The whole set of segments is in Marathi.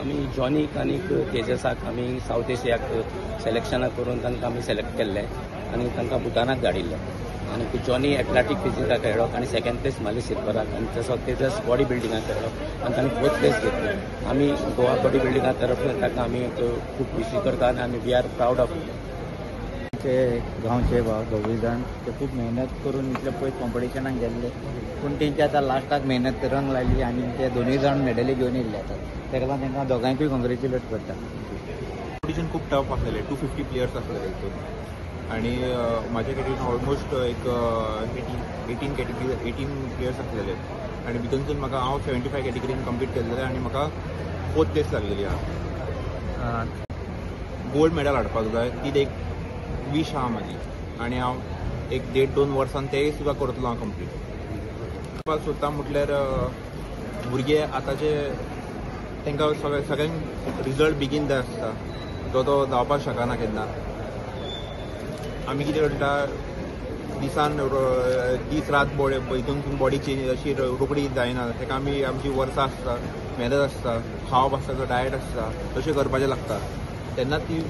आमी जॉनीक आनी तेजसाक आमी साऊथ एशियाक सिलेक्शनाक करून तांकां आमी सिलेक्ट केल्ले आनी तांकां भुतानाक धाडिल्ले आनी जॉनी एथलेटीक फिजिकाक खेळ्ळो आनी सेकंड प्लेस मारली सिल्वराक आनी तसो तेजस बॉडी बिल्डिंगाक खेळ्ळो आनी ताणें फोर्थ प्लेस घेतली। आमी गोवा बॉडी बिल्डिंगा तर्फे ताका आमी खूब विशी करतात आनी वी आर प्राऊड ऑफ गांवचे भाव 2 जाण ते खूब मेहनत करून इतले पयस कॉम्पिटिशनाक गेल्ले पूण तेंची आतां लास्टाक मेहनत रंग लायली आनी ते 2 जाण मेडली घेवन येयल्ले आतां ताका लागून तांकां दोगांयकूय कॉंग्रेच्युलेट करता। कॉम्पिटिशन खूप टफ आसलेलें 250 प्लेयर्स आसलेले हितून आनी म्हाजे कॅटेगरीन ऑलमोस्ट एक 18 प्लेयर्स आसलेले आनी भितून म्हाका हांव 75 कॅटेगरीन कम्पीट केल्लें आनी म्हाका 4th प्लेस लागलेली आहा। गोल्ड मेडल हाडपाक जाय ती एक वीश आहा म्हाजी आनी हांव एक 1.5-2 वर्सान तेय सुद्दां करतलो हांव कम्प्लीट करपाक सोदता। म्हटल्यार भुरगे आतांचे तांकां सगळ्यांक रिजल्ट बेगीन जाय आसता तो जावपाक शकना केन्ना। आमी कितें करता दिसान दीस रात हितून बॉडी चेंज अशी रोखडी जायना ताका आमी आमची वर्सां आसता मेहनत आसता खावप आसता डायट आसता तशें करपाचें लागता तेन्ना ती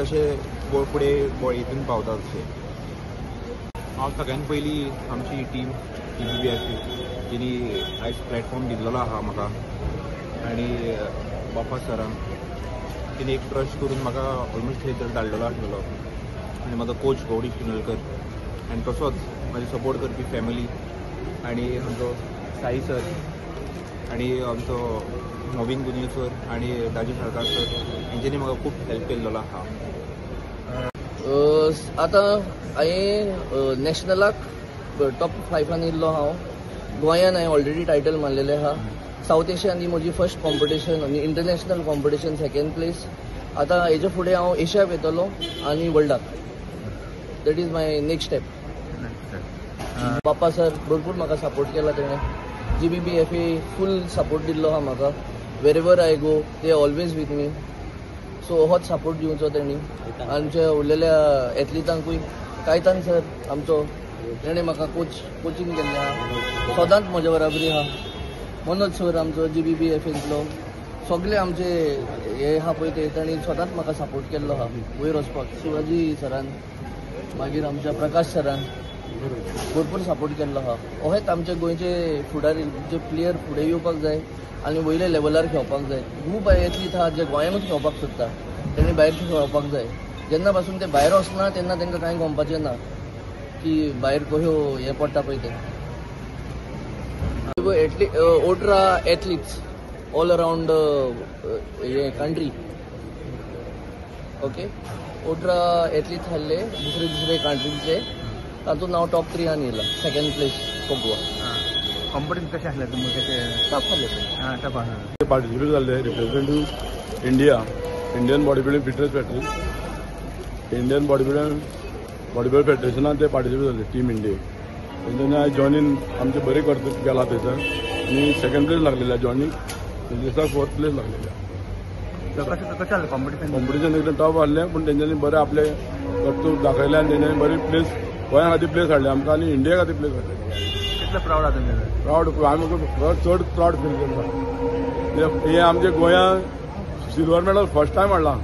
तशें फुडें हितून पावता तशें। हांव सगळ्यान पयलीं आमची टीम BBBF जेणी आयज प्लॅटफॉर्म दिल्लो आहा म्हाका आनी बापा सरांक तिने एक ट्रस्ट करून म्हाका ऑलमोस्ट थंय धाडलेलो आसलेलो आनी म्हाजो कोच गौरी शिनोलकर आनी तसोच म्हाजे सपोर्ट करपी फॅमिली आनी आमचो साई सर आनी आमचो नवीन गुन्ये सर आनी दाजी सरकार सर हेंच्यांनी म्हाका खूब हेल्प केल्लो आहा। आतां हांवें नॅशनलाक टॉप 5 येयल्लो हांव गोंयान हांवें ऑलरेडी टायटल मारलेलें आहा। साऊथ एशियान ही म्हजी फर्स्ट कॉम्पिटिशन आनी इंटरनॅशनल कॉम्पिटिशन सेकंड प्लेस। आतां हेजे फुडें हांव एशियाक येतलो आनी वर्ल्डाक that is my next step. बापा सर भरपूर म्हाका सपोर्ट केला तेणें GBBFA फूल सपोर्ट दिल्लो आहा म्हाका wherever I go they always with me so होच सपोर्ट दिवचो तेणी। आमच्या उरलेल्या एथलीटांकूय कायतान सर आमचो तेणें म्हाका कोचिंग केल्लें आहा सदांच म्हज्या बराबरी आहा। मनोज सर आमचो GBBFAंतलो सगळे आमचे हे आहा पळय ते तांणी सदांच म्हाका सपोर्ट केल्लो आहा वयर वचपाक। शिवाजी सरान मागीर आमच्या प्रकाश सरान भरपूर सपोर्ट केल्लो आहा। अहेच आमचे गोंयचे फुडारी जे प्लेयर फुडें येवपाक जाय आनी वयल्या लेवलार खेळपाक जाय। खूब एथलीट आहा जे गोंयांतूच खेळपाक सोदता तेणी भायर खेळपाक जाय। जेन्ना पासून ते भायर वचना तेन्ना तांकां कांय गमपाचें ना की भायर कश्यो हे पडटा पळय ते। ओट्रा एथलीट्स ऑल अराउंड हे कंट्री ओके ओट्रा एथलीट्स आहले दुसरे कंट्रीचे तातूंत हांव टॉप 3 येयला सेकंड प्लेस गोवा। कॉम्पिटिशन कशें आसलें तुमकां कशें टफ आहलें टफ आहा पार्टिसिपेट जाल्ले representative Indian body building fitness federation Indian body building फेडरेशनान ते पार्टिसिपेट जाल्ले टीम इंडिया तेंच्यांनी आयज जॉनीन आमचे बरे कर्तव्य केला थंयसर आनी सेकंड प्लेस लागलेल्या जॉनीक दिसा 4th प्लेस लागलेल्या। कशें जालें कॉम्पिटिशन एकदम टफ आहलें पूण तेंच्यांनी बरें आपले कर्तव्य दाखयलें आनी तेंच्यांनी बरी प्लेस गोंया खातीर प्लेस हाडले आमकां आनी इंडिया खातीर प्लेस हाडले। कितले प्रावड आहा तुमी? प्रावड आमी चड प्रावड फील करता हे आमचे गोंया सिल्वर मेडल फर्स्ट टायम हाडला।